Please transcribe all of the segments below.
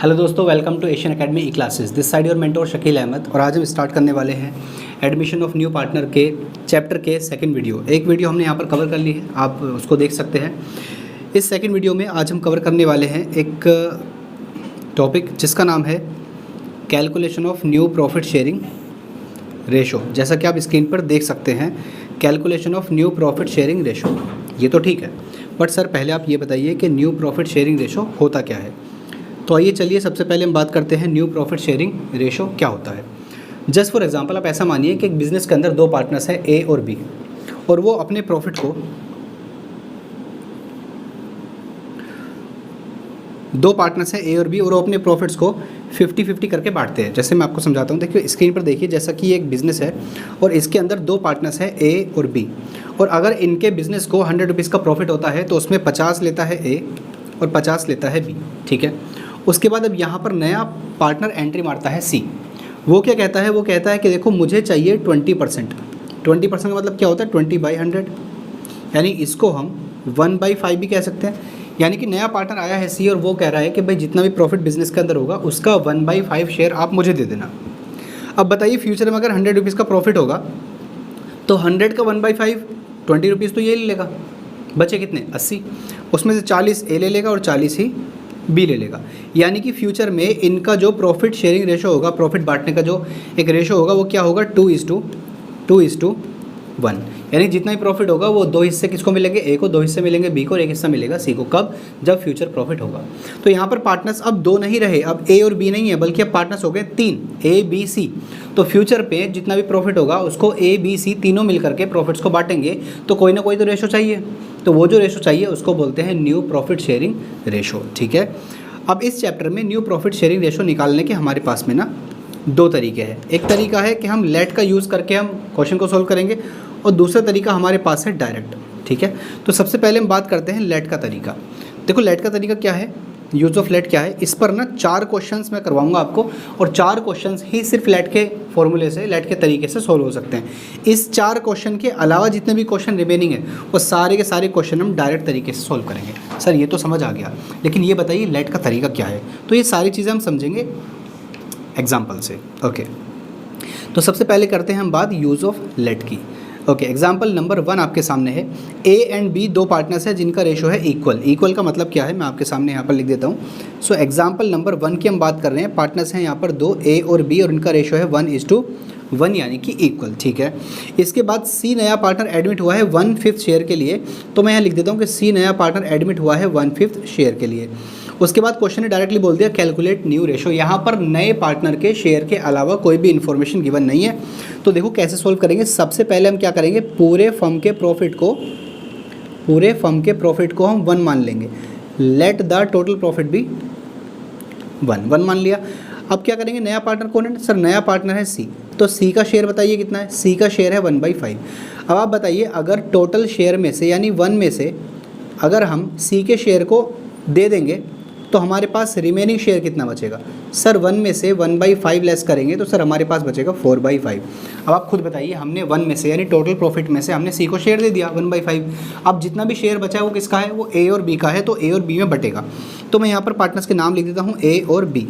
Hello दोस्तों, welcome to Asian academy e classes. This side your mentor Shakeel Ahmad और आज हम स्टार्ट करने वाले हैं एडमिशन ऑफ न्यू पार्टनर के चैप्टर के सेकंड वीडियो। एक वीडियो हमने यहाँ पर कवर कर ली है, आप उसको देख सकते हैं। इस सेकंड वीडियो में आज हम कवर करने वाले हैं एक टॉपिक जिसका नाम है calculation of new profit sharing ratio. जैसा कि आप स्क्रीन पर देख सकते हैं, calculation of new profit sharing ratio. ये तो ठीक है, बट सर पहले आप ये बताइए कि न्यू प्रॉफिट शेयरिंग रेशो होता क्या है। तो आइए चलिए सबसे पहले हम बात करते हैं न्यू प्रॉफिट शेयरिंग रेशो क्या होता है। जस्ट फॉर एग्जांपल आप ऐसा मानिए कि एक बिज़नेस के अंदर दो पार्टनर्स हैं ए और बी, और वो अपने प्रॉफिट को दो पार्टनर्स हैं ए और बी और वो अपने प्रॉफिट्स को 50-50 करके बांटते हैं। जैसे मैं आपको समझाता हूँ, देखिए स्क्रीन पर देखिए, जैसा कि ये एक बिज़नेस है और इसके अंदर दो पार्टनर्स हैं ए और बी, और अगर इनके बिज़नेस को 100 रुपीज़ का प्रॉफिट होता है तो उसमें 50 लेता है ए और 50 लेता है बी, ठीक है। उसके बाद अब यहाँ पर नया पार्टनर एंट्री मारता है सी। वो क्या कहता है, वो कहता है कि देखो मुझे चाहिए 20%। 20% का मतलब क्या होता है, 20/100, यानी इसको हम 1/5 भी कह सकते हैं। यानी कि नया पार्टनर आया है सी और वो कह रहा है कि भाई जितना भी प्रॉफिट बिजनेस के अंदर होगा उसका 1/5 शेयर आप मुझे दे देना। अब बताइए फ्यूचर में अगर 100 रुपीज़ का प्रॉफिट होगा तो 100 का 1/5 20 रुपीज़ तो ये ले लेगा, बचे कितने 80। उसमें से 40 ए ले लेगा और 40 ही बी ले लेगा। यानी कि फ्यूचर में इनका जो प्रॉफिट शेयरिंग रेशो होगा, प्रॉफिट बांटने का जो एक रेशो होगा, वो क्या होगा 2:1। यानी जितना ही प्रॉफिट होगा वो दो हिस्से किसको मिलेंगे, ए को, दो हिस्से मिलेंगे बी को और एक हिस्सा मिलेगा सी को। कब, जब फ्यूचर प्रॉफिट होगा। तो यहाँ पर पार्टनर्स अब दो नहीं रहे, अब ए और बी नहीं है, बल्कि अब पार्टनर्स हो गए 3, ए बी सी। तो फ्यूचर पे जितना भी प्रॉफिट होगा उसको ए बी सी तीनों मिल करके प्रॉफिट्स को बांटेंगे, तो कोई ना कोई तो रेशो चाहिए। तो वो जो रेशो चाहिए उसको बोलते हैं न्यू प्रॉफिट शेयरिंग रेशो, ठीक है। अब इस चैप्टर में न्यू प्रॉफिट शेयरिंग रेशो निकालने के हमारे पास में ना दो तरीके हैं। एक तरीका है कि हम लेट का यूज़ करके हम क्वेश्चन को सोल्व करेंगे, और दूसरा तरीका हमारे पास है डायरेक्ट, ठीक है। तो सबसे पहले हम बात करते हैं लेट का तरीका। देखो लेट का तरीका क्या है, यूज़ ऑफ लेट क्या है। इस पर ना 4 क्वेश्चंस मैं करवाऊंगा आपको, और 4 क्वेश्चंस ही सिर्फ लेट के फॉर्मूले से, लेट के तरीके से सोल्व हो सकते हैं। इस 4 क्वेश्चन के अलावा जितने भी क्वेश्चन रिमेनिंग है वो सारे के सारे क्वेश्चन हम डायरेक्ट तरीके से सोल्व करेंगे। सर ये तो समझ आ गया, लेकिन ये बताइए लेट का तरीका क्या है। तो ये सारी चीज़ें हम समझेंगे एग्जाम्पल से, ओके। तो सबसे पहले करते हैं हम बात यूज़ ऑफ लेट की, ओके। एग्जाम्पल नंबर 1 आपके सामने है। ए एंड बी दो पार्टनर्स हैं जिनका रेशो है इक्वल। इक्वल का मतलब क्या है मैं आपके सामने यहाँ पर लिख देता हूँ। सो एग्जाम्पल नंबर 1 की हम बात कर रहे हैं। पार्टनर्स हैं यहाँ पर दो, ए और बी, और इनका रेशो है 1:1, यानी कि इक्वल, ठीक है। इसके बाद सी नया पार्टनर एडमिट हुआ है 1/5 शेयर के लिए। तो मैं यहाँ लिख देता हूँ कि सी नया पार्टनर एडमिट हुआ है 1/5 शेयर के लिए। उसके बाद क्वेश्चन ने डायरेक्टली बोल दिया कैलकुलेट न्यू रेशो। यहाँ पर नए पार्टनर के शेयर के अलावा कोई भी इन्फॉर्मेशन गिवन नहीं है। तो देखो कैसे सोल्व करेंगे। सबसे पहले हम क्या करेंगे, पूरे फर्म के प्रॉफिट को हम 1 मान लेंगे। लेट द टोटल प्रॉफिट भी 1 मान लिया। अब क्या करेंगे, नया पार्टनर कौन है, सर नया पार्टनर है सी। तो सी का शेयर बताइए कितना है, सी का शेयर है 1/5। अब आप बताइए अगर टोटल शेयर में से यानी 1 में से अगर हम सी के शेयर को दे देंगे तो हमारे पास रिमेनिंग शेयर कितना बचेगा। सर 1 में से 1/5 लेस करेंगे तो सर हमारे पास बचेगा 4/5। अब आप खुद बताइए, हमने 1 में से यानी टोटल प्रॉफिट में से हमने सी को शेयर दे दिया 1/5। अब जितना भी शेयर बचा है वो किसका है, वो ए और बी का है, तो ए और बी में बटेगा। तो मैं यहाँ पर पार्टनर्स के नाम लिख देता हूँ ए और बी।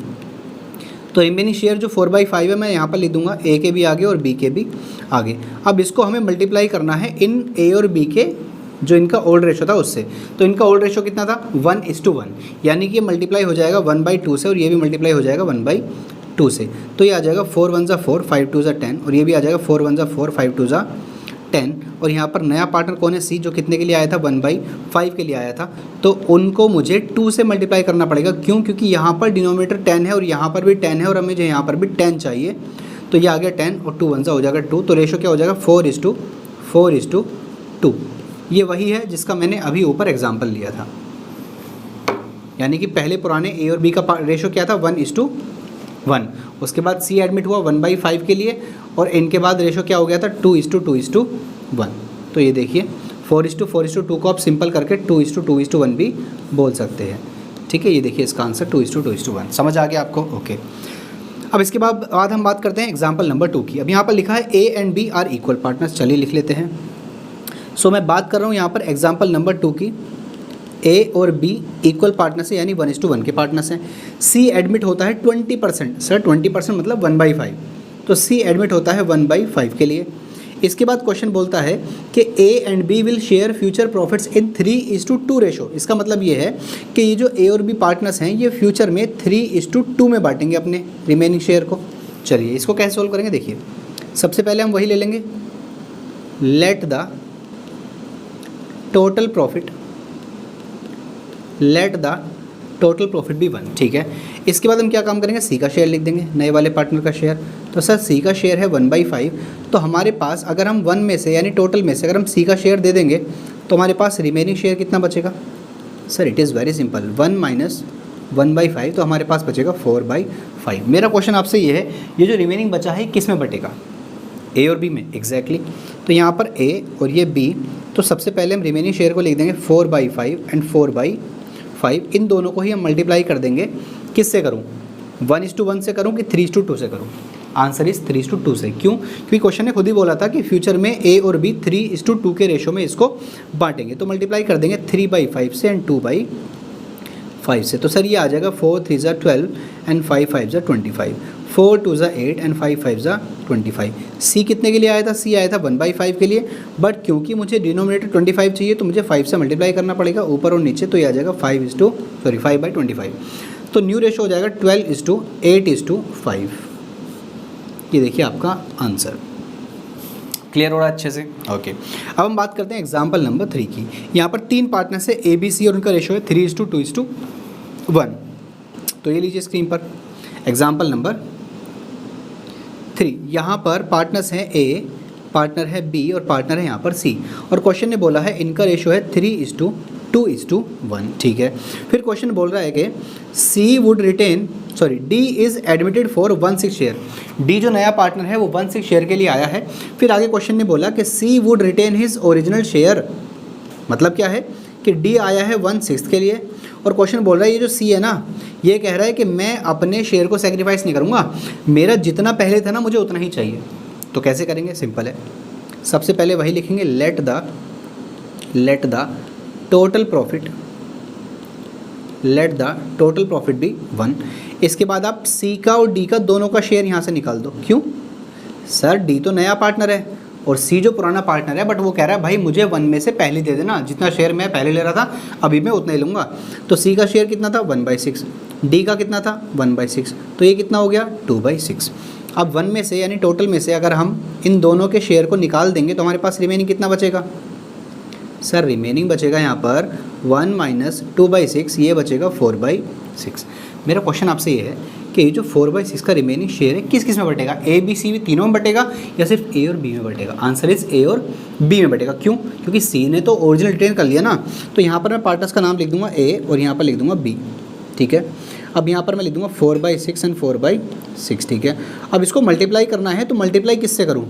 तो रिमेनिंग शेयर जो 4/5 है मैं यहाँ पर लिख दूंगा ए के भी आगे और बी के भी आगे। अब इसको हमें मल्टीप्लाई करना है इन ए और बी के जो इनका ओल्ड रेशो था उससे। तो इनका ओल्ड रेशो कितना था 1:1, यानी कि ये मल्टीप्लाई हो जाएगा 1/2 से, और ये भी मल्टीप्लाई हो जाएगा 1/2 से। तो ये आ जाएगा 4 1 ज़ा 4, 5 2 ज़ा 10, और ये भी आ जाएगा 4 1 ज़ा 4, 5 2 ज़ा 10। और यहाँ पर नया पार्टनर कौन है, सी, जो कितने के लिए आया था 1/5 के लिए आया था। तो उनको मुझे 2 से मल्टीप्लाई करना पड़ेगा। क्यों, क्योंकि यहाँ पर डिनोमिनेटर 10 है और यहाँ पर भी 10 है, और हमें जो यहाँ पर भी 10 चाहिए। तो ये आ गया 10 और 2 1 ज़ा हो जाएगा 2। तो रेशो क्या हो जाएगा 4:2। ये वही है जिसका मैंने अभी ऊपर एग्जाम्पल लिया था। यानी कि पहले पुराने ए और बी का रेशो क्या था 1:1। उसके बाद सी एडमिट हुआ 1/5 के लिए, और इनके बाद रेशो क्या हो गया था 2:2:1। तो ये देखिए 4:4:2 को आप सिंपल करके 2:2:1 भी बोल सकते हैं, ठीक है। ये देखिए इसका आंसर 2:2:1। समझ आ गया आपको, ओके। अब इसके बाद हम बात करते हैं एग्जाम्पल नंबर 2 की। अब यहाँ पर लिखा है A and B are equal partners. चलिए लिख लेते हैं। सो मैं बात कर रहा हूँ यहाँ पर एग्जाम्पल नंबर 2 की। ए और बी इक्वल पार्टनर्स है, यानी 1:1 के पार्टनर्स हैं। सी एडमिट होता है 20%, सर 20% मतलब 1/5, तो सी एडमिट होता है 1/5 के लिए। इसके बाद क्वेश्चन बोलता है कि A and B will share future profits in 3:2 ratio. इसका मतलब ये है कि ये जो ए और बी पार्टनर्स हैं ये फ्यूचर में 3:2 में बांटेंगे अपने रिमेनिंग शेयर को। चलिए इसको कैसे सोल्व करेंगे, देखिए सबसे पहले हम वही ले लेंगे, let the total profit be 1, ठीक है। इसके बाद हम क्या काम करेंगे, सी का शेयर लिख देंगे, नए वाले पार्टनर का शेयर। तो सर सी का शेयर है 1/5, तो हमारे पास अगर हम 1 में से यानी टोटल में से अगर हम सी का शेयर दे देंगे तो हमारे पास रिमेनिंग शेयर कितना बचेगा। Sir it is very simple, 1 minus 1/5, तो हमारे पास बचेगा 4/5। मेरा क्वेश्चन आपसे ये है, ये जो रिमेनिंग बचा है किस में बटेगा, ए और बी में, एग्जैक्टली। तो यहाँ पर ए और ये बी, तो सबसे पहले हम रिमेनिंग शेयर को लिख देंगे 4/5 एंड 4/5। इन दोनों को ही हम मल्टीप्लाई कर देंगे, किससे करूँ, 1:1 से करूँ कि 3:2 से करूँ। आंसर इज 3:2 से। क्यों, क्योंकि क्वेश्चन ने खुद ही बोला था कि फ्यूचर में ए और बी 3:2 के रेशो में इसको बांटेंगे। तो मल्टीप्लाई कर देंगे 3/5 से एंड 2/5 से। तो सर ये आ जाएगा 4 3 ज़ा 12 एंड 5 5 ज़ा 25, 4 2 ज़ा 8 एंड 5 5 ज़ा 25। सी कितने के लिए आया था, सी आया था 1/5 के लिए, बट क्योंकि मुझे डिनोमिनेटर 25 चाहिए तो मुझे 5 से मल्टीप्लाई करना पड़ेगा ऊपर और नीचे, तो ये आ जाएगा 5/25। तो न्यू रेशो हो जाएगा 12:8:5। ये देखिए आपका आंसर। क्लियर हो रहा है अच्छे से, ओके। अब हम बात करते हैं एग्जाम्पल नंबर 3 की। यहाँ पर 3 पार्टनर्स है ए बी सी और उनका रेशो है 3:2:1। तो ये लीजिए स्क्रीन पर एग्जाम्पल नंबर 3। यहाँ पर पार्टनर्स हैं ए, पार्टनर है बी और पार्टनर है यहाँ पर सी, और क्वेश्चन ने बोला है इनका रेशो है 3:2:1, ठीक है। फिर क्वेश्चन बोल रहा है कि D is admitted for 1/6 share. D जो नया पार्टनर है वो 1/6 शेयर के लिए आया है। फिर आगे क्वेश्चन ने बोला कि she would retain his original share, मतलब क्या है कि डी आया है 1/6 के लिए, और क्वेश्चन बोल रहा है ये जो सी है ना, ये कह रहा है कि मैं अपने शेयर को सेक्रीफाइस नहीं करूँगा, मेरा जितना पहले था ना मुझे उतना ही चाहिए। तो कैसे करेंगे, सिंपल है। सबसे पहले वही लिखेंगे, let the total profit be 1। इसके बाद आप सी का और डी का दोनों का शेयर यहाँ से निकाल दो। क्यों, सर डी तो नया पार्टनर है और सी जो पुराना पार्टनर है, बट वो कह रहा है भाई मुझे 1 में से पहले दे देना, जितना शेयर मैं पहले ले रहा था अभी मैं उतना ही लूँगा। तो सी का शेयर कितना था 1/6, डी का कितना था 1/6, तो ये कितना हो गया 2/6। अब 1 में से यानी टोटल में से अगर हम इन दोनों के शेयर को निकाल देंगे तो हमारे पास रिमेनिंग कितना बचेगा। सर रिमेनिंग बचेगा यहाँ पर 1 माइनस 2/6, ये बचेगा 4/6। मेरा क्वेश्चन आपसे ये है कि ये जो 4/6 का रिमेनिंग शेयर है किस किस में बटेगा, ए बी सी तीनों में बटेगा या सिर्फ ए और बी में बटेगा। आंसर इज ए और बी में बटेगा। क्यों, क्योंकि सी ने तो ओरिजिनल रिटेन कर लिया ना। तो यहाँ पर मैं पार्टनर्स का नाम लिख दूंगा ए और यहाँ पर लिख दूंगा बी, ठीक है। अब यहाँ पर मैं लिख दूंगा 4/6 एंड 4/6, ठीक है। अब इसको मल्टीप्लाई करना है, तो मल्टीप्लाई किससे करूँ,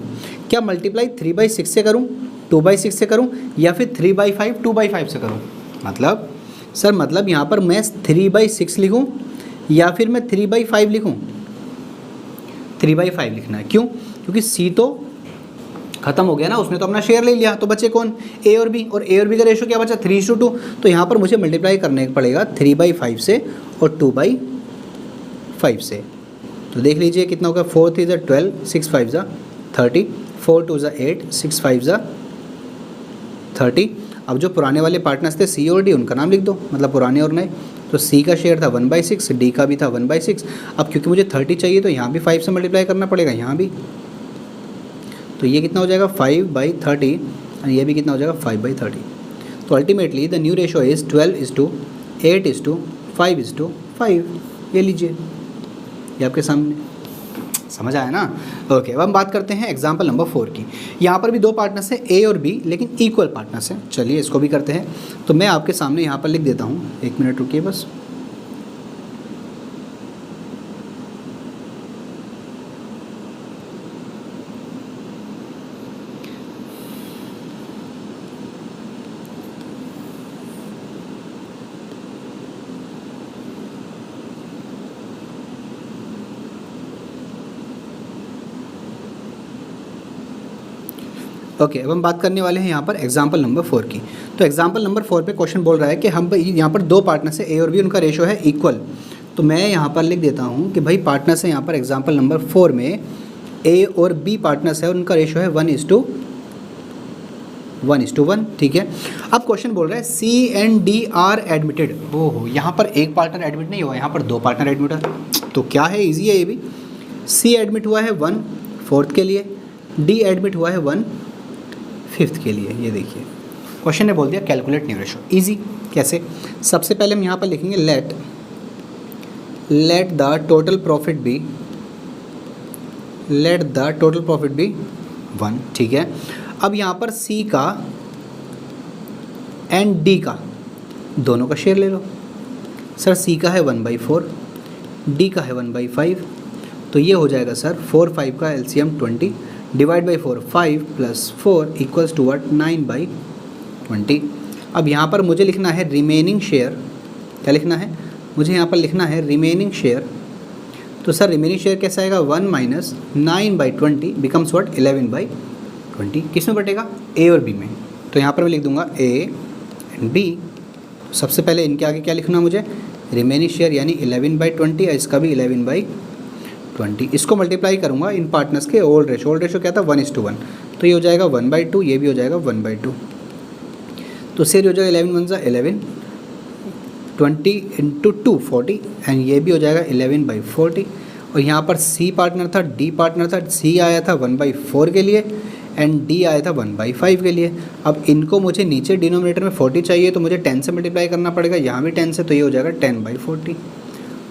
क्या मल्टीप्लाई 3/6 से करूँ, 2/6 से करूँ, या फिर 3/5 2/5 से करूँ। मतलब सर मतलब यहाँ पर मैं 3/6 लिखूँ या फिर मैं 3/5 लिखूँ। 3/5 लिखना है। क्यों, क्योंकि सी तो खत्म हो गया ना, उसने तो अपना शेयर ले लिया, तो बचे कौन, ए और बी, और ए और बी का रेशो क्या बचा 3:2। तो यहाँ पर मुझे मल्टीप्लाई करने पड़ेगा 3/5 से और 2/5 से। तो देख लीजिए कितना होगा, 4 3 ज़ा 12, 6 5 ज़ा 30, 4 2 ज़ा 8, 6 5 ज़ा 30। अब जो पुराने वाले पार्टनर्स थे सी और डी, उनका नाम लिख दो, मतलब पुराने और नए। तो सी का शेयर था 1/6, डी का भी था 1/6। अब क्योंकि मुझे 30 चाहिए तो यहाँ भी 5 से मल्टीप्लाई करना पड़ेगा, यहाँ भी। तो ये कितना हो जाएगा 5/30 और ये भी कितना हो जाएगा 5/30। तो ultimately the new ratio is 12:8:5:5। ये लीजिए, ये आपके सामने, समझ आया ना। ओके, अब हम बात करते हैं एग्जाम्पल नंबर 4 की। यहाँ पर भी 2 पार्टनर्स हैं ए और बी, लेकिन इक्वल पार्टनर्स हैं। चलिए इसको भी करते हैं। तो मैं आपके सामने यहाँ पर लिख देता हूँ, 1 मिनट रुकिए बस। ओके, अब हम बात करने वाले हैं यहाँ पर एग्जाम्पल नंबर 4 की। तो एग्जाम्पल नंबर 4 पे क्वेश्चन बोल रहा है कि हम यहाँ पर दो पार्टनर्स है ए और बी, उनका रेशो है इक्वल। तो मैं यहाँ पर लिख देता हूँ कि भाई पार्टनर्स है यहाँ पर एग्जाम्पल नंबर 4 में ए और बी पार्टनर्स है, उनका रेशो है 1:1, ठीक है। अब क्वेश्चन बोल रहा है सी एंड डी आर एडमिटेड। ओहो, यहाँ पर एक पार्टनर एडमिट नहीं हुआ, यहाँ पर दो पार्टनर एडमिट है। तो क्या है, ईजी है ये भी। सी एडमिट हुआ है 1/4 के लिए, डी एडमिट हुआ है 1/5 के लिए। ये देखिए क्वेश्चन ने बोल दिया कैलकुलेट न्यू रेशो। ईजी कैसे, सबसे पहले हम यहाँ पर लिखेंगे let the total profit be 1, ठीक है। अब यहाँ पर सी का एंड डी का दोनों का शेयर ले लो। सर सी का है 1/4, डी का है 1/5, तो ये हो जाएगा सर 4 5 का LCM 20 divide by 4, 5 + 4 equals to what 9/20। अब यहाँ पर मुझे लिखना है रिमेनिंग शेयर। क्या लिखना है मुझे यहाँ पर लिखना है रिमेनिंग शेयर। तो सर रिमेनिंग शेयर कैसा आएगा, 1 - 9/20 बिकम्स व्हाट 11/20। किस में बटेगा, ए और बी में। तो यहाँ पर मैं लिख दूंगा ए एंड बी। सबसे पहले इनके आगे क्या लिखना मुझे, रिमेनिंग शेयर यानी 11/20 और इसका भी 11/20। इसको मल्टीप्लाई करूँगा इन पार्टनर्स के ओल्ड रेशो क्या था 1:1, तो ये हो जाएगा 1/2, ये भी हो जाएगा 1/2। तो शेयर हो जाएगा 11 × 1 = 11, 20 × 2 40 एंड ये भी हो जाएगा 11/40। और यहाँ पर सी पार्टनर था, डी पार्टनर था। सी आया था 1/4 के लिए एंड डी आया था 1/5 के लिए। अब इनको मुझे नीचे डिनोमिनेटर में 40 चाहिए, तो मुझे 10 से मल्टीप्लाई करना पड़ेगा, यहाँ भी 10 से, तो ये हो जाएगा 10/40।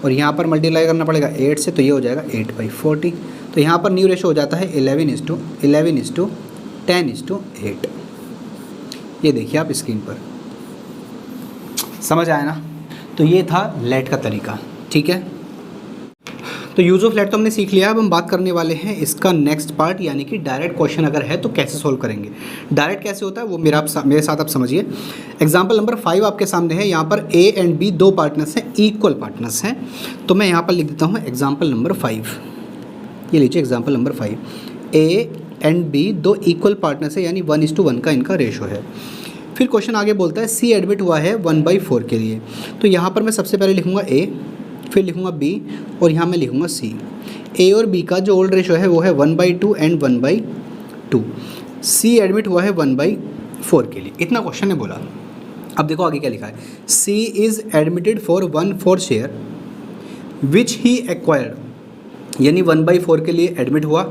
और यहाँ पर मल्टीप्लाई करना पड़ेगा 8 से, तो ये हो जाएगा 8/40। तो यहाँ पर न्यू रेशो हो जाता है 11:10:8। ये देखिए आप स्क्रीन पर, समझ आया ना। तो ये था लेट का तरीका, ठीक है। तो यूज़ ऑफ लेट तो हमने सीख लिया। अब हम बात करने वाले हैं इसका नेक्स्ट पार्ट, यानी कि डायरेक्ट क्वेश्चन अगर है तो कैसे सोल्व करेंगे। डायरेक्ट कैसे होता है वो मेरे साथ आप समझिए। एग्जाम्पल नंबर 5 आपके सामने है। यहाँ पर ए एंड बी दो पार्टनर्स हैं, इक्वल पार्टनर्स हैं। तो मैं यहाँ पर लिख देता हूँ एग्जाम्पल नंबर 5। ये लीजिए example number 5, A and B दो इक्वल पार्टनर्स है, यानी 1:1 का इनका रेशो है। फिर क्वेश्चन आगे बोलता है सी एडमिट हुआ है 1/4 के लिए। तो यहाँ पर मैं सबसे पहले लिखूँगा ए, फिर लिखूँगा बी और यहाँ मैं लिखूँगा सी। ए और बी का जो ओल्ड रेशो है वो है 1/2 एंड 1/2। सी एडमिट हुआ है 1/4 के लिए। इतना क्वेश्चन ने बोला। अब देखो आगे क्या लिखा है, she is admitted for 1/4 share which he acquired, यानी 1/4 के लिए एडमिट हुआ,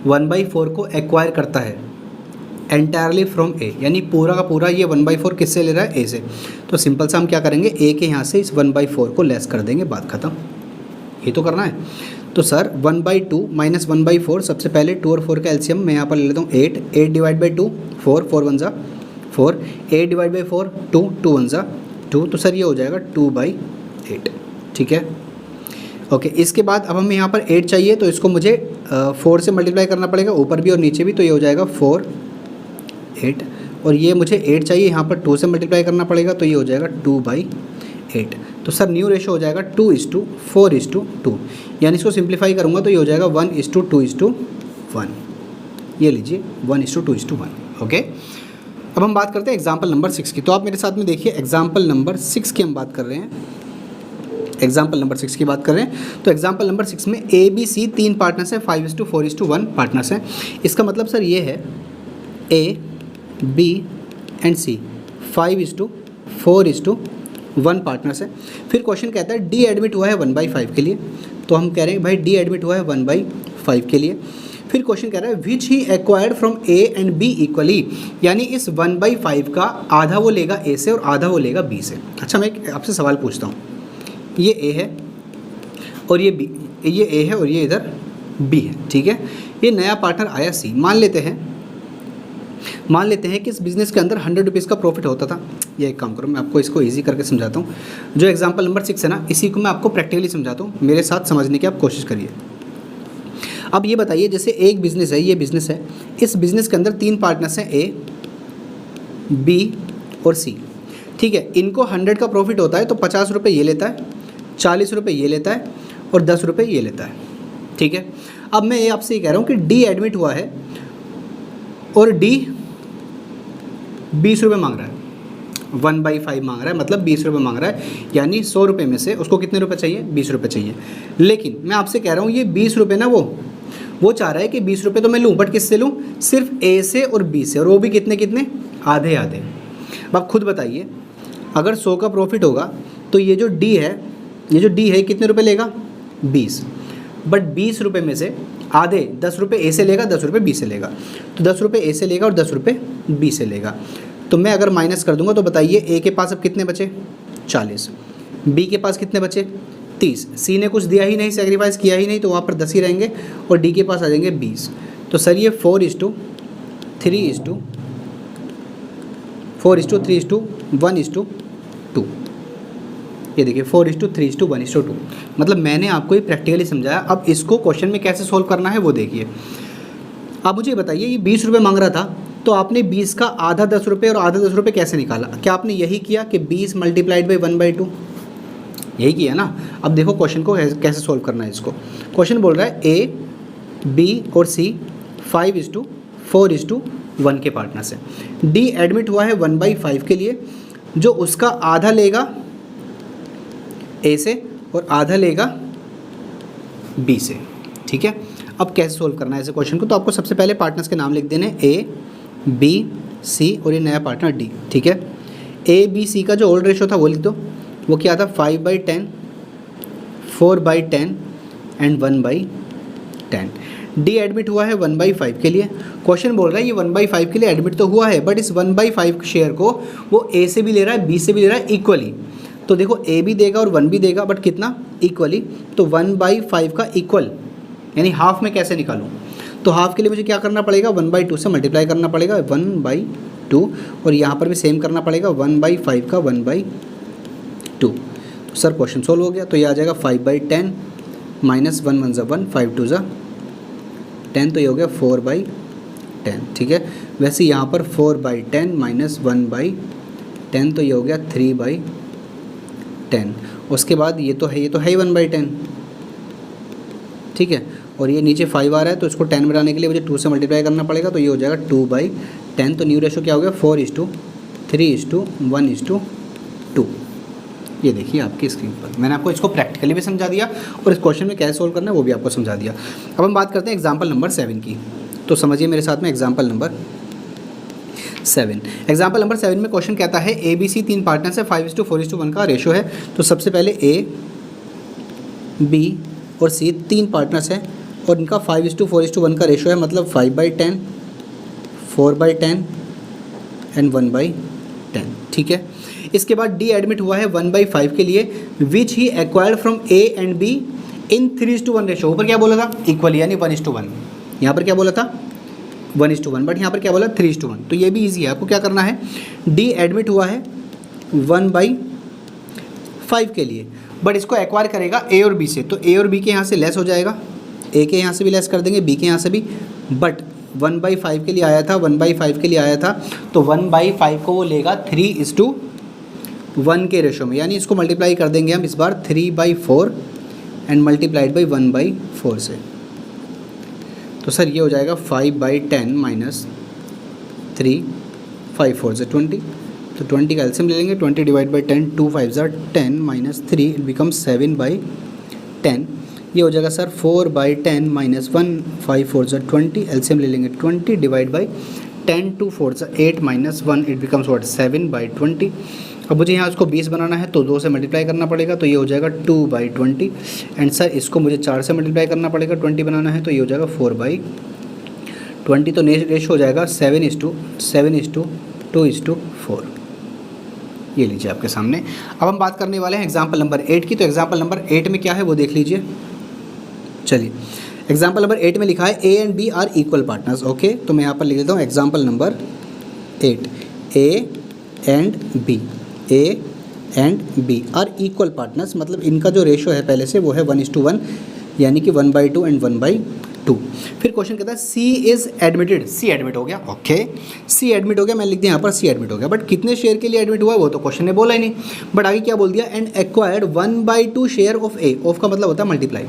1/4 को एक्वायर करता है एंटायरली फ्रॉम ए, यानी पूरा का पूरा ये 1/4 किससे ले रहा है, ए से। तो सिंपल सा हम क्या करेंगे, ए के यहाँ से इस 1/4 को लेस कर देंगे, बात खत्म। ये तो करना है। तो सर 1/2 - 1/4, सबसे पहले 2 और 4 का एलसीएम मैं यहाँ पर ले लेता हूँ 8 डिवाइड बाई 2 4 4 1 = 4, 8 डिवाइड बाई 4 2 2 1 = 2। तो सर ये हो जाएगा 2/8, ठीक है। ओके, इसके बाद अब हमें यहाँ पर 8 चाहिए, तो इसको मुझे 4 से मल्टीप्लाई करना पड़ेगा, ऊपर भी और नीचे भी। तो ये हो जाएगा 4 8, और ये मुझे 8 चाहिए, यहाँ पर 2 से मल्टीप्लाई करना पड़ेगा, तो ये हो जाएगा 2/8। तो सर न्यू रेशो हो जाएगा 2:4:2, यानी इसको सिंप्लीफाई करूँगा तो ये हो जाएगा 1:2:1। ये लीजिए 1:2:1, ओके। अब हम बात करते हैं एग्जाम्पल नंबर 6 की। तो आप मेरे साथ में देखिए एग्जाम्पल नंबर 6 की हम बात कर रहे हैं। एग्जाम्पल नंबर 6 की बात कर रहे हैं। तो एग्जाम्पल नंबर 6 में ए बी सी 3 पार्टनर्स हैं, 5:4:1 पार्टनर्स हैं। इसका मतलब सर ये है A B and C 5:4:1 partners है। फिर क्वेश्चन कहता है डी एडमिट हुआ है 1/5 के लिए। तो हम कह रहे हैं भाई डी एडमिट हुआ है 1/5 के लिए। फिर क्वेश्चन कह रहा है which he acquired from A and B equally, यानी इस 1/5 का आधा वो लेगा ए से और आधा वो लेगा बी से। अच्छा, मैं आपसे सवाल पूछता हूँ, ये ए है और ये बी, ये ए है और ये इधर बी है, ठीक है। ये नया पार्टनर आया सी। मान लेते हैं कि इस बिज़नेस के अंदर 100 रुपीज़ का प्रॉफिट होता था। ये एक काम करो, मैं आपको इसको इजी करके समझाता हूँ। जो एग्जांपल नंबर 6 है ना, इसी को मैं आपको प्रैक्टिकली समझाता हूँ, मेरे साथ समझने की आप कोशिश करिए। अब ये बताइए, जैसे एक बिज़नेस है, ये बिज़नेस है, इस बिज़नेस के अंदर 3 पार्टनर्स हैं, ए बी और सी, ठीक है। इनको 100 का प्रॉफिट होता है, तो 50 रुपये ये लेता है, 40 रुपये ये लेता है और 10 रुपये ये लेता है, ठीक है। अब मैं ये आपसे ये कह रहा हूँ कि डी एडमिट हुआ है और डी ₹20 मांग रहा है, 1/5 मांग रहा है, मतलब ₹20 मांग रहा है, यानी 100 रुपये में से उसको कितने रुपए चाहिए? 20 रुपये चाहिए। लेकिन मैं आपसे कह रहा हूँ ये 20 रुपये ना वो चाह रहा है कि 20 रुपये तो मैं लूँ, बट किससे लूँ? सिर्फ ए से और बी से, और वो भी कितने कितने? आधे आधे। अब आप खुद बताइए, अगर 100 का प्रॉफिट होगा तो ये जो डी है कितने रुपए लेगा? 20। बट 20 रुपये में से आधे 10 रुपये ए से लेगा, 10 रुपये बी से लेगा, तो 10 रुपये ए से लेगा और 10 रुपये बी से लेगा। तो मैं अगर माइनस कर दूंगा तो बताइए ए के पास अब कितने बचे? 40। बी के पास कितने बचे? 30। सी ने कुछ दिया ही नहीं, सेक्रीफाइस किया ही नहीं, तो वहाँ पर 10 ही रहेंगे, और डी के पास आ जाएंगे 20। तो सर ये 4:3:1:2, ये देखिए 4:3:1:2। मतलब मैंने आपको ये प्रैक्टिकली समझाया। अब इसको क्वेश्चन में कैसे सोल्व करना है वो देखिए। आप मुझे बताइए, ये 20 रुपये मांग रहा था, तो आपने 20 का आधा 10 रुपये और आधा 10 रुपये कैसे निकाला? क्या आपने यही किया कि 20 × 1/2? यही किया ना। अब देखो क्वेश्चन को कैसे सोल्व करना है इसको। क्वेश्चन बोल रहा है ए, बी और सी 5:4:1 के पार्टनर्स है। डी एडमिट हुआ है 1/5 के लिए, जो उसका आधा लेगा ए से और आधा लेगा बी से। ठीक है, अब कैसे सोल्व करना है ऐसे क्वेश्चन को? तो आपको सबसे पहले पार्टनर्स के नाम लिख देने, ए, बी, सी और ये नया पार्टनर डी। ठीक है, ए बी सी का जो ओल्ड रेशो था वो लिख दो। वो क्या था? 5/10, 4/10 एंड 1/10। डी एडमिट हुआ है 1/5 के लिए। क्वेश्चन बोल रहा है ये 1/5 के लिए एडमिट तो हुआ है, बट इस 1/5 शेयर को वो ए से भी ले रहा है, बी से भी ले रहा है इक्वली। तो देखो ए भी देगा और 1 भी देगा, बट कितना? इक्वली। तो 1/5 का इक्वल यानी हाफ में कैसे निकालूं? तो हाफ के लिए मुझे क्या करना पड़ेगा? 1/2 से मल्टीप्लाई करना पड़ेगा, 1/2, और यहाँ पर भी सेम करना पड़ेगा, 1/5 का 1/2। तो सर क्वेश्चन सोल्व हो गया। तो ये आ जाएगा 5/10 माइनस 1 1 1, 5 2 10, तो ये हो गया 4/10। ठीक है, वैसे यहाँ पर 4/10 माइनस 1/10, तो ये हो गया 3/10। उसके बाद ये तो है ही 1/10। ठीक है, और ये नीचे 5 आ रहा है, तो इसको 10 बनाने के लिए मुझे 2 से मल्टीप्लाई करना पड़ेगा, तो ये हो जाएगा 2/10। तो न्यू रेशो क्या हो गया? 4:3:1:2। ये देखिए आपकी स्क्रीन पर। मैंने आपको इसको प्रैक्टिकली भी समझा दिया और इस क्वेश्चन में कैसे सोल्व करना है वो भी आपको समझा दिया। अब हम बात करते हैं एग्जाम्पल नंबर 7 की। तो समझिए मेरे साथ में एग्जाम्पल नंबर 7। एग्जाम्पल नंबर 7 में क्वेश्चन कहता है ए बी सी 3 पार्टनर्स है, 5:4:1 का रेशो है। तो सबसे पहले ए, बी और सी 3 पार्टनर्स हैं और इनका 5:4:1 का रेशो है, मतलब 5/10, 4/10 एंड 1/10। ठीक है, इसके बाद डी एडमिट हुआ है 1/5 के लिए, which he acquired from A and B in 3:1 ratio. ऊपर क्या बोला था? इक्वली, यानी 1:1। यहाँ पर क्या बोला था? 1:1, बट यहाँ पर क्या बोला? 3:1। तो ये भी ईजी है। आपको क्या करना है? डी एडमिट हुआ है 1/5 के लिए, बट इसको एक्वायर करेगा ए और बी से, तो ए और बी के यहाँ से लेस हो जाएगा, ए के यहाँ से भी लेस कर देंगे, बी के यहाँ से भी। बट 1/5 के लिए आया था, 1/5 के लिए आया था, तो 1/5 को वो लेगा 3:1 के रेशो में, यानी इसको मल्टीप्लाई कर देंगे हम इस बार 3/4 एंड मल्टीप्लाइड बाई 1/4 से। तो सर ये हो जाएगा 5/10 माइनस 3, 5 4 से 20, तो 20 का एलसीएम ले लेंगे, 20 divide by 10, 2 5 10 minus 3, it become 7/10। ये हो जाएगा सर 4/10 माइनस 1, 5 4 20, एलसीएम ले लेंगे 20 divide by 10, 2 4 8 minus 1, it becomes what? 7/20। अब मुझे यहाँ उसको 20 बनाना है, तो 2 से मल्टीप्लाई करना पड़ेगा, तो ये हो जाएगा 2/20। एंड सर इसको मुझे 4 से मल्टीप्लाई करना पड़ेगा, 20 बनाना है, तो ये हो जाएगा 4/20। तो रेशो हो जाएगा 7:2:4। ये लीजिए आपके सामने। अब हम बात करने वाले हैं एग्जाम्पल नंबर 8 की। तो एग्जाम्पल नंबर 8 में क्या है वो देख लीजिए। चलिए, एग्जाम्पल नंबर 8 में लिखा है A and B are equal partners. Okay, तो मैं यहाँ पर लिख देता हूँ example number 8, A and B are equal partners, मतलब इनका जो रेशो है पहले से वो है 1:1, यानी कि 1/2 एंड 1/2। फिर क्वेश्चन कहता है सी इज एडमिटेड, सी एडमिट हो गया। ओके, सी एडमिट हो गया, मैं लिख दिया यहाँ पर सी एडमिट हो गया, बट कितने शेयर के लिए एडमिट हुआ है वो तो क्वेश्चन ने बोला ही नहीं। बट आगे क्या बोल दिया? And acquired 1/2 share of A. Of का मतलब होता है मल्टीप्लाई,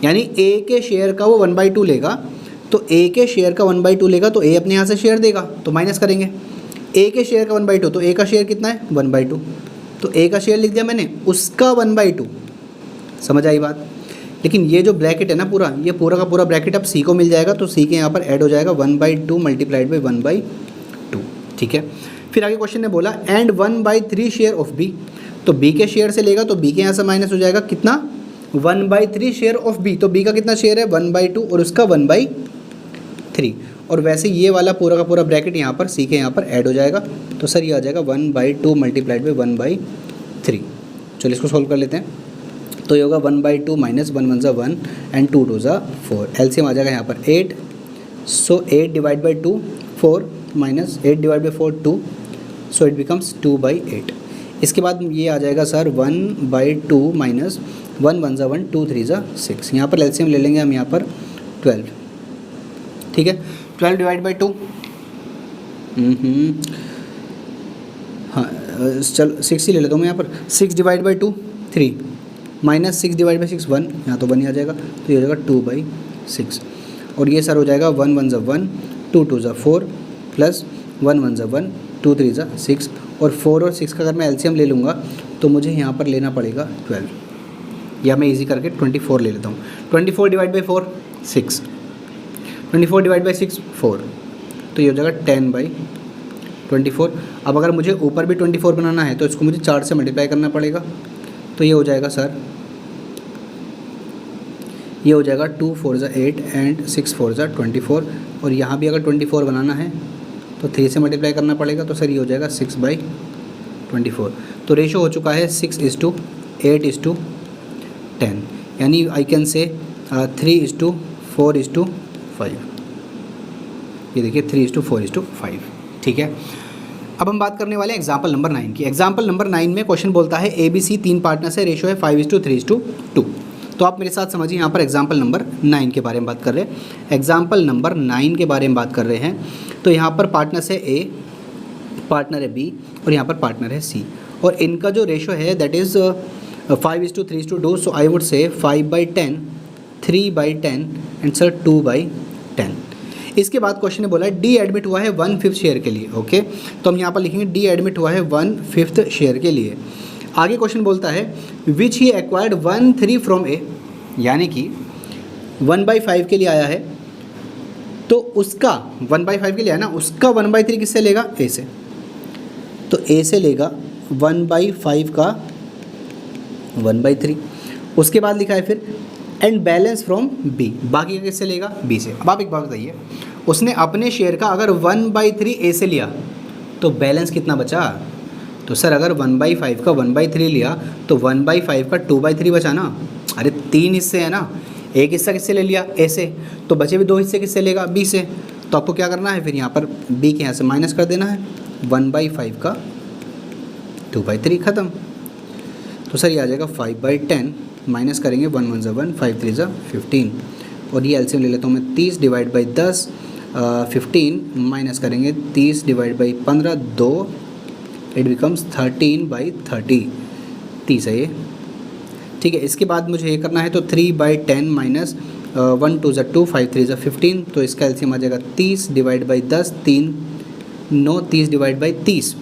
यानी ए के शेयर का वो 1/2 लेगा, तो ए के शेयर का 1/2 लेगा, तो ए अपने यहाँ से शेयर देगा, तो माइनस करेंगे, ए के शेयर का 1/2, तो ए का शेयर कितना है 1/2, तो ए का शेयर लिख दिया मैंने, उसका 1/2, समझ आई बात। लेकिन ये जो ब्रैकेट है ना पूरा, ये पूरा का पूरा ब्रैकेट अब सी को मिल जाएगा, तो सी के यहाँ पर ऐड हो जाएगा 1/2 मल्टीप्लाइड बाई 1/2, ठीक है। फिर आगे क्वेश्चन ने बोला एंड 1/3 शेयर ऑफ बी, तो बी के शेयर से लेगा तो बी के यहाँ से माइनस हो जाएगा कितना 1/3 शेयर ऑफ बी, तो बी का कितना शेयर है 1/2 और उसका 1/3, और वैसे ये वाला पूरा का पूरा ब्रैकेट यहाँ पर सी के यहाँ पर ऐड हो जाएगा, तो सर ये आ जाएगा 1/2 मल्टीप्लाइड बाई 1/3। चलिए इसको सॉल्व कर लेते हैं, तो ये होगा 1/2 माइनस 1 1 ज़ा 1 एंड 2 2 ज़ा 4, एलसीएम आ जाएगा यहाँ पर 8, सो 8 divide by 2 4 minus 8 divide by 4 2, so it becomes 2/8। इसके बाद ये आ जाएगा सर 1/2 माइनस 1 1 ज़ा 1 2 3 ज़ा 6, यहाँ पर एलसीएम ले लेंगे हम यहाँ पर 12, ठीक है। 12 डिवाइड बाई 2, हाँ चलो 6 ही ले लेता हूँ मैं यहाँ पर, 6 divide by 2 3 minus 6 divide by 6 1, यहाँ तो 1 ही आ जाएगा, तो ये हो जाएगा 2/6, और ये सर हो जाएगा 1 1 ज़ा 1 2 2 ज़ा 4 प्लस 1 1 ज़ा 1 2 3 ज़ा 6, और 4 और 6 का अगर मैं एलसीएम ले लूँगा तो मुझे यहाँ पर लेना पड़ेगा 12, या मैं इजी करके 24 ले लेता हूँ। 24 डिवाइड बाई 4 6, 24 डिवाइड बाई 6 4, तो ये हो जाएगा 10/24। अब अगर मुझे ऊपर भी 24 बनाना है तो इसको मुझे 4 से मल्टीप्लाई करना पड़ेगा, तो ये हो जाएगा सर, ये हो जाएगा 2 4 ज़ा 8 एंड 6 4 ज़ा 24, और यहाँ भी अगर 24 बनाना है तो 3 से मल्टीप्लाई करना पड़ेगा, तो सर ये हो जाएगा 6/24। तो रेशो हो चुका है 6:8:10, यानी आई कैन से 3:4:5, ये देखिए 3:4:5, ठीक है। अब हम बात करने वाले हैं एग्जाम्पल नंबर 9 की। एग्जाम्पल नंबर 9 में क्वेश्चन बोलता है ABC 3 पार्टनर्स है, रेशो है 5:3:2। तो आप मेरे साथ समझिए, यहाँ पर एग्जाम्पल नंबर 9 के बारे में बात कर रहे हैं। एग्जाम्पल नंबर 9 के बारे में बात कर रहे हैं, तो यहाँ पर पार्टनर्स है A, पार्टनर है B और यहाँ पर पार्टनर है C, और इनका जो रेशो है that is 5:3:2, so I would say 5/10 3/10 and sir 2/10। इसके बाद क्वेश्चन ने बोला है डी एडमिट हुआ है 1/5 शेयर के लिए, ओके, तो हम यहाँ पर लिखेंगे डी एडमिट हुआ है 1/5 शेयर के लिए। आगे क्वेश्चन बोलता है विच ही एक्वायर्ड 1/3 फ्रॉम ए, यानी कि 1/5 के लिए आया है, तो उसका 1/5 के लिए आया ना, उसका 1/3 किससे लेगा ए से, तो ए से लेगा 1/5 का 1/3। उसके बाद लिखा है फिर एंड बैलेंस फ्रॉम बी, बाकी का किससे लेगा बी से। अब आप एक बात बताइए, उसने अपने शेयर का अगर 1/3 ए से लिया तो बैलेंस कितना बचा, तो सर अगर 1/5 का 1/3 लिया तो 1/5 का 2/3 बचा ना, अरे 3 हिस्से हैं ना, एक हिस्सा किससे ले लिया ए से, तो बचे भी 2 हिस्से किससे लेगा बी से, तो आपको क्या करना है फिर यहाँ पर बी के यहाँ से माइनस कर देना है, 1/5 का 2/3 ख़त्म। तो सर ये आ जाएगा 5/10 माइनस करेंगे 1 1 ज़ा 1 5 3 ज़ा 15, और ये एलसीएम ले लेता हूँ मैं 30 डिवाइड बाई 10 15 माइनस करेंगे 30 डिवाइड बाई 15 2, इट बिकम्स 13/30, 30 है ये, ठीक है। इसके बाद मुझे ये करना है तो 3/10 माइनस 1 2 ज़ा 2 5 3 ज़ा 15, तो इसका एलसीएम आ जाएगा 30 divide by 10 3 9 30 divide by 30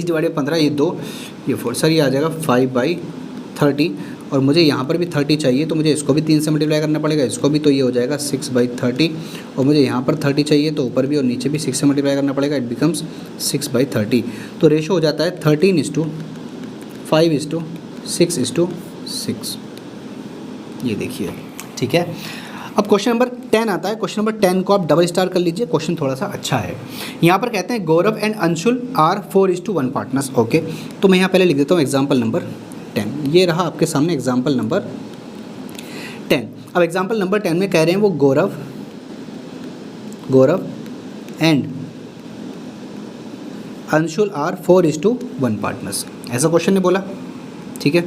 divide by 15 ये 2 ये 4, सर ये आ जाएगा 5/30, और मुझे यहाँ पर भी 30 चाहिए, तो मुझे इसको भी 3 से मल्टीप्लाई करना पड़ेगा, इसको भी, तो ये हो जाएगा 6/30, और मुझे यहाँ पर 30 चाहिए तो ऊपर भी और नीचे भी 6 से मल्टीप्लाई करना पड़ेगा, इट बिकम्स 6/30। तो रेशो हो जाता है 13:5:6:6, ये देखिए, ठीक है। अब क्वेश्चन नंबर 10 आता है। क्वेश्चन नंबर 10 को आप डबल स्टार कर लीजिए, क्वेश्चन थोड़ा सा अच्छा है। यहाँ पर कहते हैं Gaurav and Anshul are 4:1 partners, okay, तो मैं यहाँ पहले लिख देता हूँ एग्जाम्पल नंबर 10, ये रहा आपके सामने एग्जाम्पल नंबर 10। अब एग्जाम्पल नंबर 10 में कह रहे हैं वो गौरव एंड अंशुल आर 4:1 पार्टनर्स, ऐसा क्वेश्चन ने बोला, ठीक है।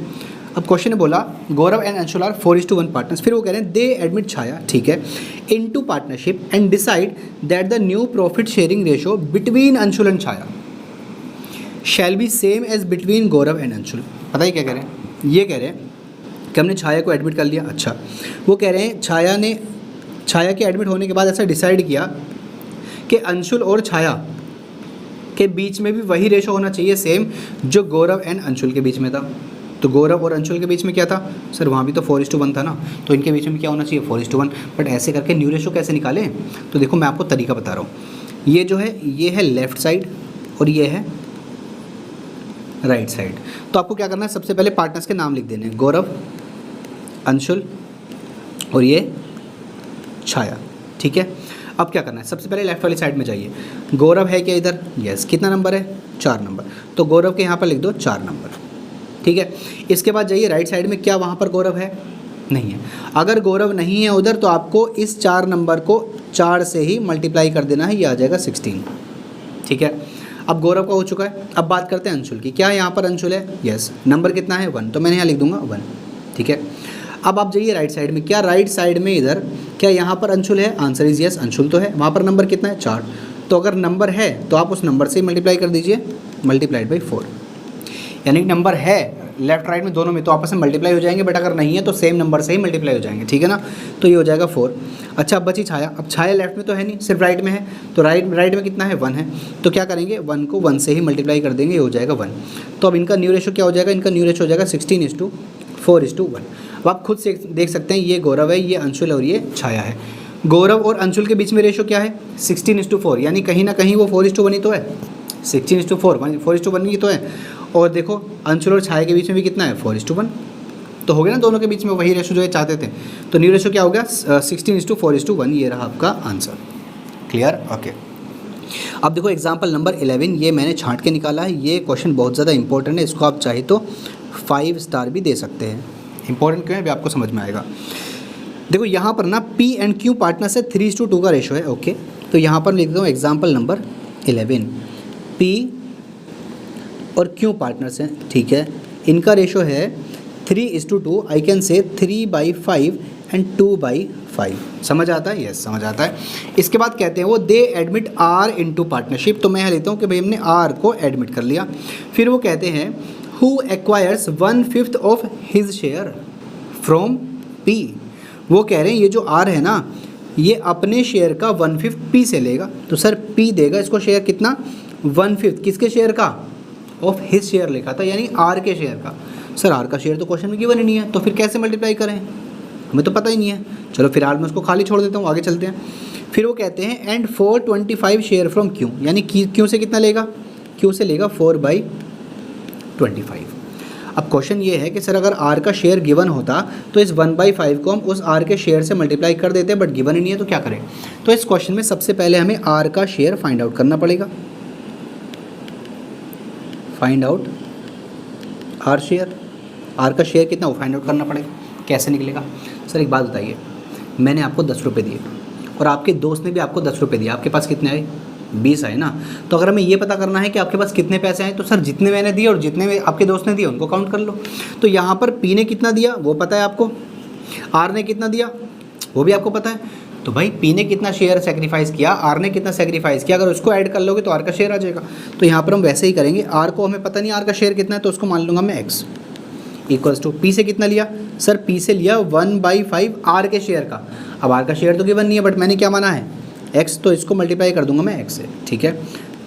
अब क्वेश्चन ने बोला गौरव एंड अंशुल आर 4:1 पार्टनर्स, फिर वो कह रहे हैं दे एडमिट छाया, ठीक है, into partnership and decide that the new profit sharing ratio between Anshul and Chhaya shall be same as between Gaurav and Anshul. पता ही क्या कह रहे हैं, ये कह रहे हैं कि हमने छाया को एडमिट कर लिया, अच्छा, वो कह रहे हैं छाया के एडमिट होने के बाद ऐसा डिसाइड किया कि अंशुल और छाया के बीच में भी वही रेशो होना चाहिए सेम जो गौरव एंड अंशुल के बीच में था। तो गौरव और अंशुल के बीच में क्या था सर, वहाँ भी तो 4:1 था ना, तो इनके बीच में क्या होना चाहिए 4:1। बट ऐसे करके न्यू रेशो कैसे निकालें, तो देखो मैं आपको तरीका बता रहा हूँ। ये जो है ये है लेफ्ट साइड और ये है राइट साइड। तो आपको क्या करना है, सबसे पहले पार्टनर्स के नाम लिख देने हैं, गौरव, अंशुल और ये छाया, ठीक है। अब क्या करना है, सबसे पहले लेफ्ट वाली साइड में जाइए। गौरव है क्या इधर, यस, कितना नंबर है 4 नंबर, तो गौरव के यहाँ पर लिख दो 4 नंबर, ठीक है। इसके बाद जाइए राइट साइड में, क्या वहाँ पर गौरव है, नहीं है। अगर गौरव नहीं है उधर तो आपको इस 4 नंबर को 4 से ही मल्टीप्लाई कर देना है, ये आ जाएगा 16, ठीक है। अब गौरव का हो चुका है। अब बात करते हैं अंशुल की, क्या यहाँ पर अंशुल है, यस, नंबर कितना है 1, तो मैंने यहाँ लिख दूंगा 1, ठीक है। अब आप जाइए राइट साइड में, क्या राइट साइड में इधर क्या यहाँ पर अंशुल है, आंसर इज यस, अंशुल तो है। वहाँ पर नंबर कितना है 4, तो अगर नंबर है तो आप उस नंबर से ही मल्टीप्लाई कर दीजिए, मल्टीप्लाइड बाई 4, यानी नंबर है लेफ्ट राइट में दोनों में तो आपस में मल्टीप्लाई हो जाएंगे, बट अगर नहीं है तो सेम नंबर से ही मल्टीप्लाई हो जाएंगे, ठीक है ना। तो ये हो जाएगा 4। अच्छा अब बची छाया, अब छाया लेफ्ट में तो है नहीं, सिर्फ राइट में है, तो राइट में कितना है 1 है, तो क्या करेंगे 1 को 1 से ही मल्टीप्लाई कर देंगे, ये हो जाएगा 1। तो अब इनका न्यू रेशो क्या हो जाएगा, इनका न्यू रेशो हो जाएगा 16:4:1। अब आप खुद से देख सकते हैं, ये गौरव है, ये अंशुल है और ये छाया है। गौरव और अंशुल के बीच में रेशो क्या है 16:4, यानी कहीं ना कहीं वो 4:1 ही तो है, 16:4 4:1 ही तो है। और देखो अंशुल और छाया के बीच में भी कितना है 4:1, तो हो गया ना, दोनों के बीच में वही रेशो जो है चाहते थे। तो न्यू रेशो क्या हो गया 16:4:1, ये रहा आपका आंसर। Clear, okay. अब देखो एग्जाम्पल नंबर 11, ये मैंने छांट के निकाला है, ये क्वेश्चन बहुत ज़्यादा इंपॉर्टेंट है, इसको आप चाहे तो 5 स्टार भी दे सकते हैं। इंपॉर्टेंट क्यों है अभी आपको समझ में आएगा। देखो यहाँ पर ना P एंड Q पार्टनर्स है, 3:2 का रेशो है, ओके। तो यहाँ पर लिख दो एग्जाम्पल नंबर 11, P और Q पार्टनर्स हैं, ठीक है। इनका रेशो है 3:2, आई कैन से 3/5 एंड 2/5। समझ आता है, यस समझ आता है। इसके बाद कहते हैं वो दे एडमिट R इनटू पार्टनरशिप, तो मैं यहाँ लेता हूँ कि भाई हमने R को एडमिट कर लिया। फिर वो कहते हैं who acquires 1/5 of his share from P। वो कह रहे हैं ये जो R है ना, ये अपने शेयर का 1/5 P से लेगा, तो सर P देगा इसको शेयर कितना 1/5, किसके शेयर का, ऑफ हिज शेयर लिखा था, यानी R के शेयर का। सर R का शेयर तो क्वेश्चन में गिवन ही नहीं है, तो फिर कैसे मल्टीप्लाई करें, हमें तो पता ही नहीं है। चलो फिलहाल मैं उसको खाली छोड़ देता हूँ, आगे चलते हैं। फिर वो कहते हैं एंड 4/25 शेयर फ्रॉम Q, यानी Q से कितना लेगा, Q से लेगा 4/25। अब क्वेश्चन ये है कि सर अगर R का शेयर गिवन होता तो इस 1/5 को हम उस R के शेयर से मल्टीप्लाई कर देते, बट गिवन ही नहीं है तो क्या करें। तो इस क्वेश्चन में सबसे पहले हमें R का शेयर फाइंड आउट करना पड़ेगा। Find out R share, R का शेयर कितना वो फाइंड आउट करना पड़ेगा। कैसे निकलेगा सर, एक बात बताइए, मैंने आपको 10 रुपये दिए और आपके दोस्त ने भी आपको 10 रुपये दिए, आपके पास कितने आए 20 आए ना। तो अगर हमें ये पता करना है कि आपके पास कितने पैसे आए, तो सर जितने मैंने दिए और जितने आपके दोस्त ने दिए उनको काउंट कर लो। तो यहाँ पर P ने कितना दिया वो पता है आपको, R ने कितना दिया वो भी आपको पता है। तो भाई P ने कितना शेयर सेक्रीफाइस किया, R ने कितना सेक्रीफाइस किया, अगर उसको ऐड कर लोगे तो R का शेयर आ जाएगा। तो यहाँ पर हम वैसे ही करेंगे, R को हमें पता नहीं R का शेयर कितना है, तो उसको मान लूँगा मैं X इक्वल्स टू P से कितना लिया, सर P से लिया 1/5 R के शेयर का। अब R का शेयर तो गिवन नहीं है, बट मैंने क्या माना है X, तो इसको मल्टीप्लाई कर दूंगा मैं X से, ठीक है।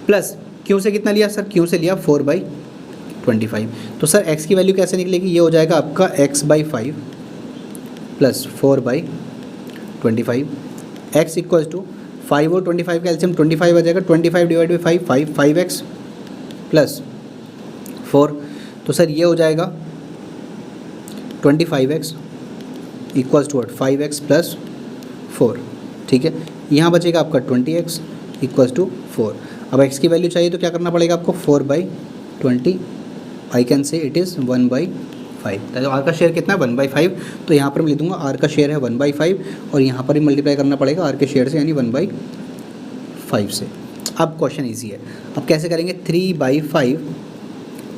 प्लस Q से कितना लिया, सर Q से लिया 4/25। तो सर X की वैल्यू कैसे निकलेगी, ये हो जाएगा आपका X/5 plus 4/25। X equals to 5 और 25 का एलसीएम 25 आ जाएगा, 25 डिवाइड बाई 5x प्लस 4। तो सर ये हो जाएगा 25x equals to 5x plus 4, ठीक है। यहाँ बचेगा आपका 20x इक्वल्स टू 4। अब x की वैल्यू चाहिए तो क्या करना पड़ेगा आपको 4/20, I can say it is 1/5। तो R का शेयर कितना है 1/5, तो यहाँ पर मैं लिख दूँगा R का शेयर है 1/5 और यहाँ पर भी मल्टीप्लाई करना पड़ेगा R के शेयर से, यानी 1/5 से। अब क्वेश्चन ईजी है, अब कैसे करेंगे 3/5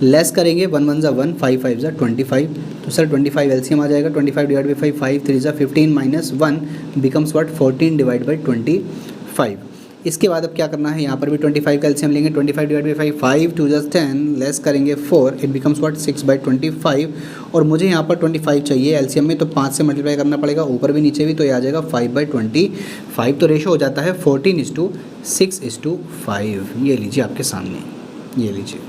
लेस करेंगे, 1 1 ज़ा 1, 5 5 ज़ा 25। तो सर 25 एलसीएम आ जाएगा, 25 डिवाइड बाई 5, 5 3 ज़ा 15 minus 1 becomes what 14 divide by 25। इसके बाद अब क्या करना है, यहाँ पर भी 25 का एलसीएम लेंगे, 25 डिवाइड बाई 5 2 ज़ा 10 लेस करेंगे 4, इट बिकम्स व्हाट 6/25। और मुझे यहाँ पर 25 चाहिए एलसीएम में, तो 5 से मल्टीप्लाई करना पड़ेगा ऊपर भी नीचे भी, तो ये आ जाएगा 5/25। तो रेशो हो जाता है 14:3। 6:5, ये लीजिए आपके सामने, ये लीजिए।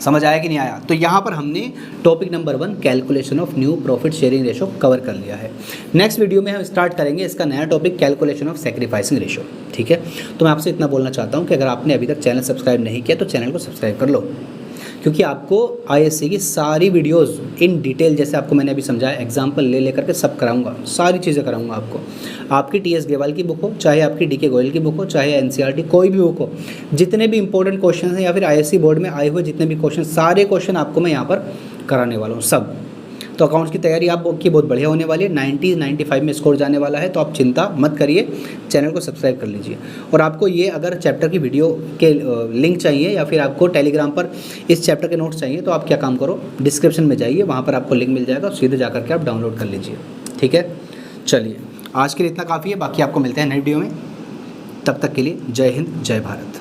समझ आया कि नहीं आया? तो यहाँ पर हमने topic number 1 calculation of new profit sharing ratio cover कर लिया है। नेक्स्ट वीडियो में हम स्टार्ट करेंगे इसका नया topic calculation of sacrificing ratio. ठीक है, तो मैं आपसे इतना बोलना चाहता हूँ कि अगर आपने अभी तक चैनल सब्सक्राइब नहीं किया तो चैनल को सब्सक्राइब कर लो, क्योंकि आपको आईएससी की सारी वीडियोस इन डिटेल, जैसे आपको मैंने अभी समझाया, एग्जांपल ले लेकर के सब कराऊंगा, सारी चीज़ें कराऊंगा आपको। आपकी टीएस ग्रेवाल की बुक हो, चाहे आपकी डीके गोयल की बुक हो, चाहे एनसीईआरटी कोई भी बुक हो, जितने भी इंपॉर्टेंट क्वेश्चन हैं या फिर आईएससी बोर्ड में आए हुए जितने भी क्वेश्चन, सारे क्वेश्चन आपको मैं यहाँ पर कराने वाला हूँ सब। तो अकाउंट्स की तैयारी आपकी बहुत बढ़िया होने वाली है, 90-95 में स्कोर जाने वाला है, तो आप चिंता मत करिए, चैनल को सब्सक्राइब कर लीजिए। और आपको ये अगर चैप्टर की वीडियो के लिंक चाहिए या फिर आपको टेलीग्राम पर इस चैप्टर के नोट्स चाहिए, तो आप क्या काम करो, डिस्क्रिप्शन में जाइए, वहाँ पर आपको लिंक मिल जाएगा, सीधे जा करके आप डाउनलोड कर लीजिए। ठीक है, चलिए आज के लिए इतना काफ़ी है, बाकी आपको मिलते हैं नई वीडियो में। तब तक के लिए जय हिंद, जय भारत।